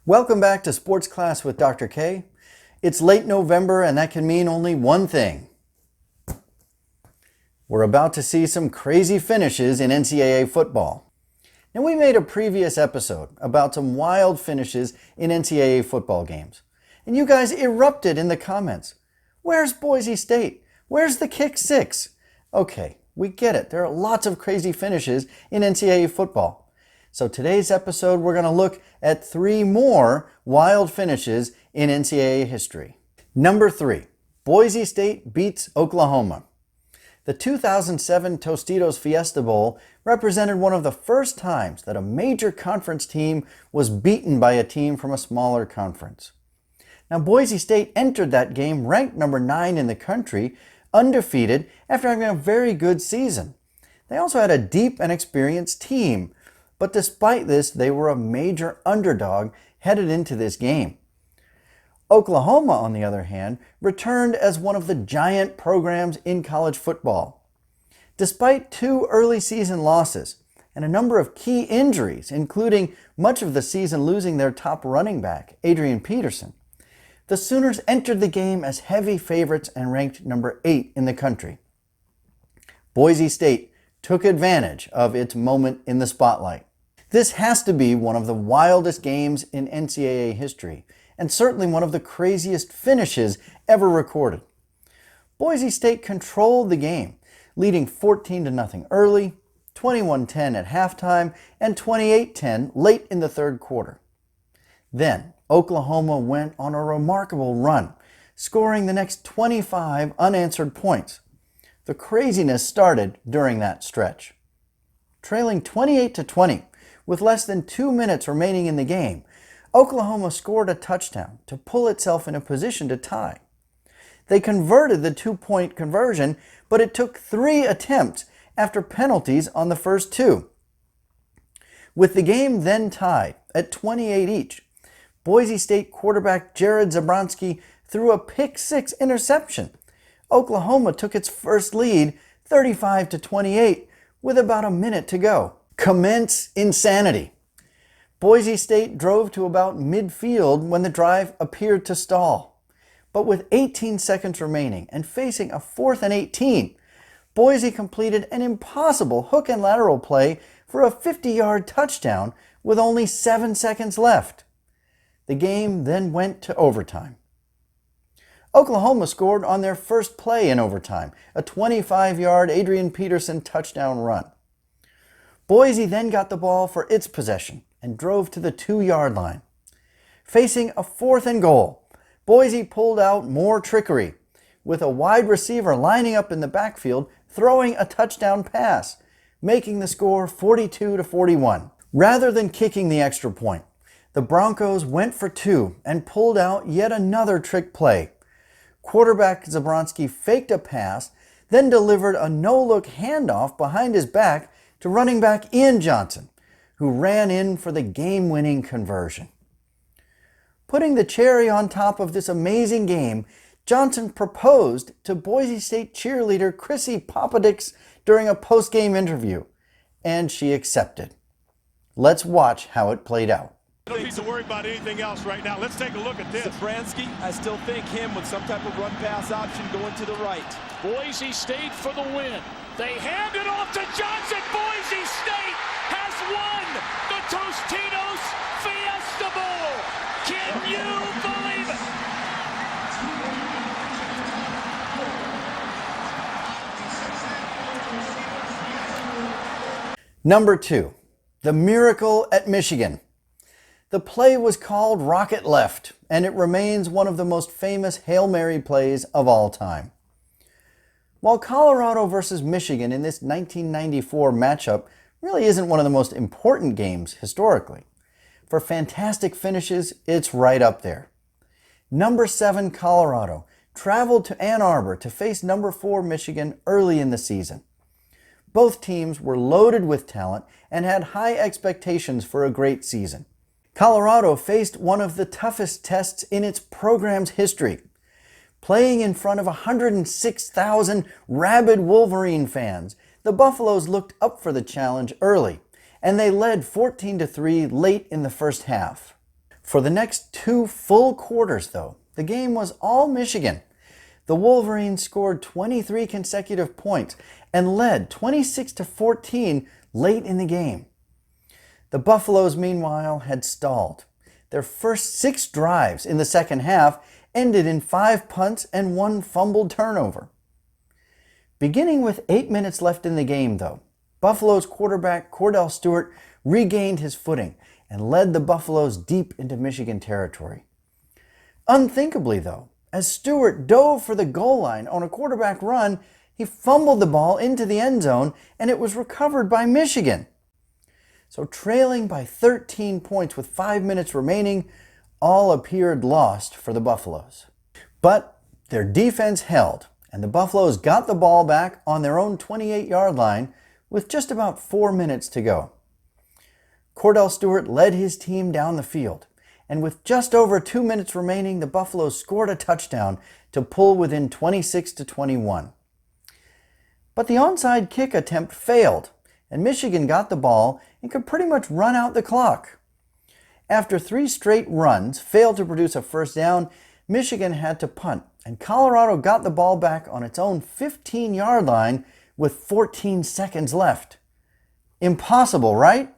Welcome back to Sports Class with Dr. K. It's late November and that can mean only one thing. We're about to see some crazy finishes in NCAA football. Now, we made a previous episode about some wild finishes in NCAA football games. And you guys erupted in the comments. Where's Boise State? Where's the kick six? Okay, we get it. There are lots of crazy finishes in NCAA football. So today's episode, we're going to look at 3 more wild finishes in NCAA history. Number 3, Boise State beats Oklahoma. The 2007 Tostitos Fiesta Bowl represented one of the first times that a major conference team was beaten by a team from a smaller conference. Now, Boise State entered that game ranked number 9 in the country, undefeated after having a very good season. They also had a deep and experienced team. But despite this, they were a major underdog headed into this game. Oklahoma, on the other hand, returned as one of the giant programs in college football. Despite 2 early season losses and a number of key injuries, including much of the season losing their top running back, Adrian Peterson, the Sooners entered the game as heavy favorites and ranked number 8 in the country. Boise State took advantage of its moment in the spotlight. This has to be one of the wildest games in NCAA history, and certainly one of the craziest finishes ever recorded. Boise State controlled the game, leading 14-0 early, 21-10 at halftime, and 28-10 late in the third quarter. Then, Oklahoma went on a remarkable run, scoring the next 25 unanswered points. The craziness started during that stretch. Trailing 28-20 with less than 2 minutes remaining in the game, Oklahoma scored a touchdown to pull itself in a position to tie. They converted the 2-point conversion, but it took 3 attempts after penalties on the first 2. With the game then tied at 28 each, Boise State quarterback Jared Zabronsky threw a pick-6 interception. Oklahoma took its first lead 35-28 with about a minute to go. Commence insanity. Boise State drove to about midfield when the drive appeared to stall. But with 18 seconds remaining and facing a 4th and 18, Boise completed an impossible hook and lateral play for a 50-yard touchdown with only 7 seconds left. The game then went to overtime. Oklahoma scored on their first play in overtime, a 25-yard Adrian Peterson touchdown run. Boise then got the ball for its possession and drove to the 2-yard line. Facing a 4th and goal, Boise pulled out more trickery, with a wide receiver lining up in the backfield throwing a touchdown pass, making the score 42-41. Rather than kicking the extra point, the Broncos went for 2 and pulled out yet another trick play. Quarterback Zabronsky faked a pass, then delivered a no-look handoff behind his back to running back Ian Johnson, who ran in for the game-winning conversion. Putting the cherry on top of this amazing game, Johnson proposed to Boise State cheerleader Chrissy Popadix during a post-game interview, and she accepted. Let's watch how it played out. Don't need to worry about anything else right now. Let's take a look at this. Zabronsky, I still think him with some type of run-pass option going to the right. Boise State for the win. They hand it off to Johnson. Boise State has won the Tostitos Fiesta Bowl. Can you believe it? Number 2, the miracle at Michigan. The play was called Rocket Left, and it remains one of the most famous Hail Mary plays of all time. While Colorado versus Michigan in this 1994 matchup really isn't one of the most important games historically, for fantastic finishes, it's right up there. Number 7 Colorado traveled to Ann Arbor to face number 4 Michigan early in the season. Both teams were loaded with talent and had high expectations for a great season. Colorado faced one of the toughest tests in its program's history. Playing in front of 106,000 rabid Wolverine fans, the Buffaloes looked up for the challenge early, and they led 14-3 late in the first half. For the next 2 full quarters, though, the game was all Michigan. The Wolverines scored 23 consecutive points and led 26-14 late in the game. The Buffaloes, meanwhile, had stalled. Their first 6 drives in the second half ended in 5 punts and 1 fumbled turnover. Beginning with 8 minutes left in the game, though, Buffalo's quarterback Kordell Stewart regained his footing and led the Buffaloes deep into Michigan territory. Unthinkably, though, as Stewart dove for the goal line on a quarterback run, he fumbled the ball into the end zone and it was recovered by Michigan. So trailing by 13 points with 5 minutes remaining, all appeared lost for the Buffaloes. But their defense held, and the Buffaloes got the ball back on their own 28-yard line with just about 4 minutes to go. Kordell Stewart led his team down the field, and with just over 2 minutes remaining, the Buffaloes scored a touchdown to pull within 26-21. But the onside kick attempt failed, and Michigan got the ball and could pretty much run out the clock. After 3 straight runs failed to produce a first down, Michigan had to punt, and Colorado got the ball back on its own 15-yard line with 14 seconds left. Impossible, right?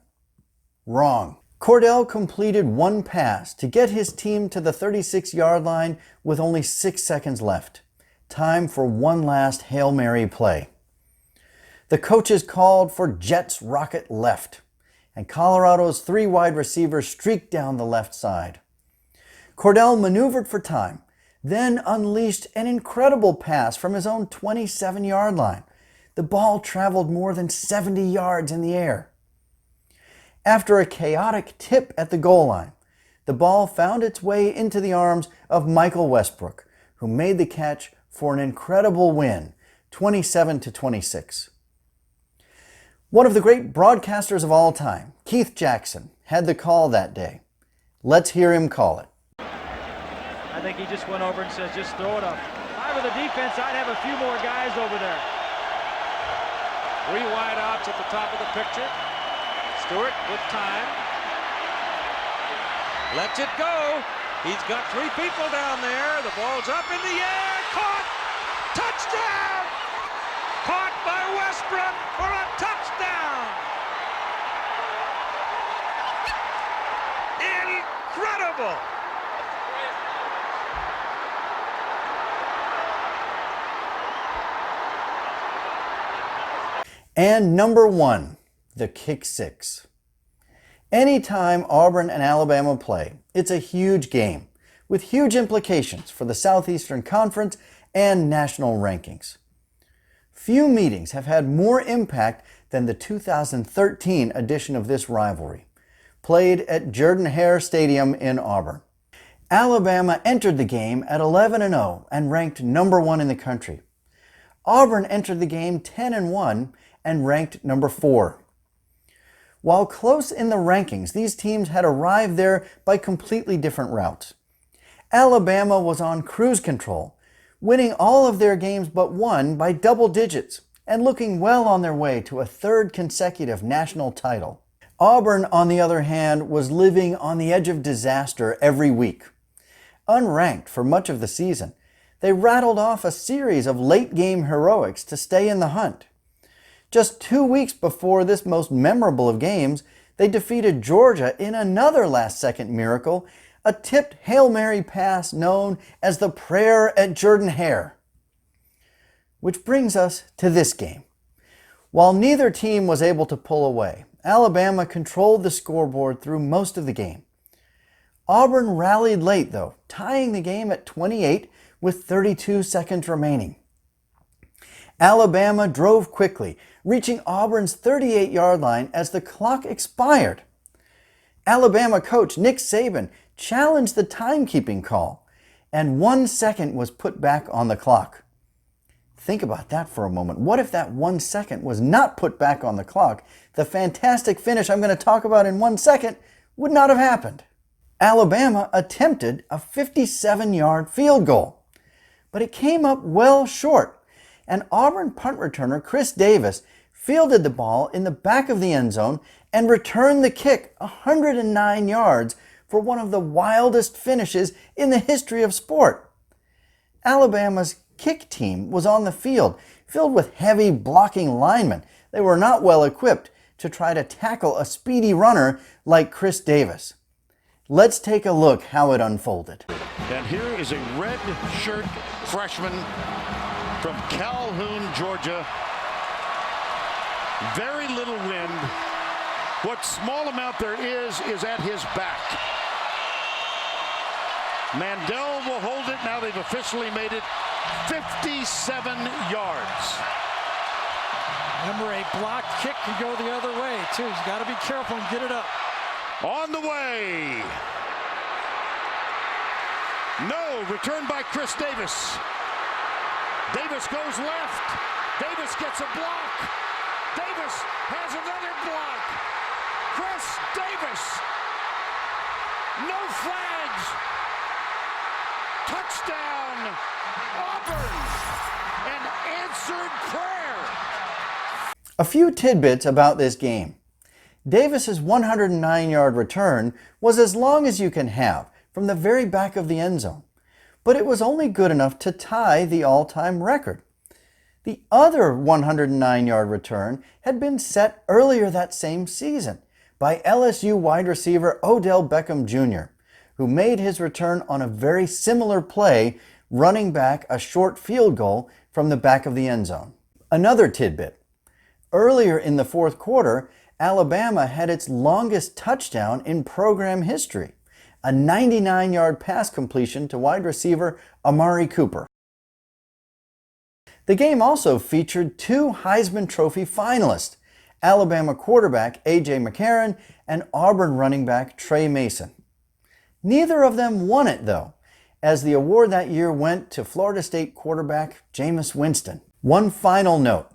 Wrong. Kordell completed 1 pass to get his team to the 36-yard line with only 6 seconds left. Time for one last Hail Mary play. The coaches called for Jets rocket left, and Colorado's 3 wide receivers streaked down the left side. Kordell maneuvered for time, then unleashed an incredible pass from his own 27-yard line. The ball traveled more than 70 yards in the air. After a chaotic tip at the goal line, the ball found its way into the arms of Michael Westbrook, who made the catch for an incredible win, 27-26. One of the great broadcasters of all time, Keith Jackson, had the call that day. Let's hear him call it. I think he just went over and says, just throw it up. If I were the defense, I'd have a few more guys over there. 3 wide outs at the top of the picture. Stewart with time. Lets it go. He's got 3 people down there. The ball's up in the air. Caught. Touchdown. Caught by Westbrook for a touchdown. Incredible. And number 1, the kick 6. Anytime Auburn and Alabama play, it's a huge game with huge implications for the Southeastern Conference and national rankings. Few meetings have had more impact than the 2013 edition of this rivalry, played at Jordan-Hare Stadium in Auburn. Alabama entered the game at 11-0 and ranked number 1 in the country. Auburn entered the game 10-1 and ranked number 4. While close in the rankings, these teams had arrived there by completely different routes. Alabama was on cruise control, winning all of their games but one by double digits and looking well on their way to a 3rd consecutive national title. Auburn, on the other hand, was living on the edge of disaster every week. Unranked for much of the season, they rattled off a series of late-game heroics to stay in the hunt. Just 2 weeks before this most memorable of games, they defeated Georgia in another last-second miracle, a tipped Hail Mary pass known as the prayer at Jordan-Hare. Which brings us to this game. While neither team was able to pull away, Alabama controlled the scoreboard through most of the game. Auburn rallied late, though, tying the game at 28 with 32 seconds remaining. Alabama drove quickly, reaching Auburn's 38-yard line as the clock expired. Alabama coach Nick Saban challenged the timekeeping call, and 1 second was put back on the clock. Think about that for a moment. What if that 1 second was not put back on the clock? The fantastic finish I'm going to talk about in 1 second would not have happened. Alabama attempted a 57-yard field goal, but it came up well short, and Auburn punt returner Chris Davis fielded the ball in the back of the end zone and returned the kick 109 yards for one of the wildest finishes in the history of sport. Alabama's kick team was on the field, filled with heavy blocking linemen. They were not well equipped to try to tackle a speedy runner like Chris Davis. Let's take a look how it unfolded. And here is a red shirt freshman from Calhoun, Georgia. Very little wind. What small amount there is at his back. Mandel will hold it. Now they've officially made it 57 yards. Remember, a blocked kick can go the other way, too. He's got to be careful and get it up. On the way. No, returned by Chris Davis. Davis goes left. Davis gets a block. Davis has another block. Chris Davis. No flags. Touchdown. Auburn. An answered prayer. A few tidbits about this game. Davis's 109-yard return was as long as you can have from the very back of the end zone, but it was only good enough to tie the all-time record. The other 109-yard return had been set earlier that same season by LSU wide receiver Odell Beckham Jr., who made his return on a very similar play, running back a short field goal from the back of the end zone. Another tidbit. Earlier in the fourth quarter, Alabama had its longest touchdown in program history, a 99-yard pass completion to wide receiver Amari Cooper. The game also featured two Heisman Trophy finalists, Alabama quarterback A.J. McCarron and Auburn running back Trey Mason. Neither of them won it, though, as the award that year went to Florida State quarterback Jameis Winston. One final note.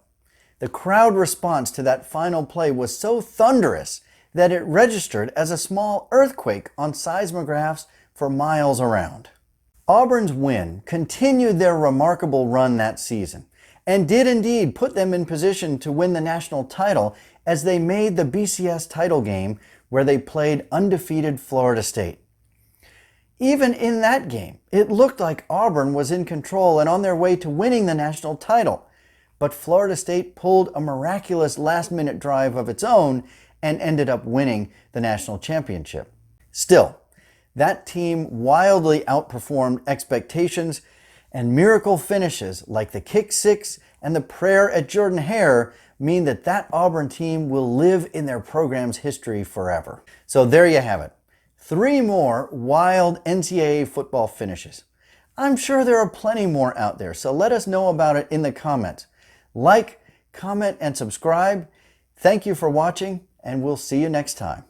The crowd response to that final play was so thunderous that it registered as a small earthquake on seismographs for miles around. Auburn's win continued their remarkable run that season and did indeed put them in position to win the national title as they made the BCS title game where they played undefeated Florida State. Even in that game, it looked like Auburn was in control and on their way to winning the national title. But Florida State pulled a miraculous last-minute drive of its own and ended up winning the national championship. Still, that team wildly outperformed expectations, and miracle finishes like the kick six and the prayer at Jordan-Hare mean that Auburn team will live in their program's history forever. So there you have it. 3 more wild NCAA football finishes. I'm sure there are plenty more out there, so let us know about it in the comments. Like, comment, and subscribe. Thank you for watching, and we'll see you next time.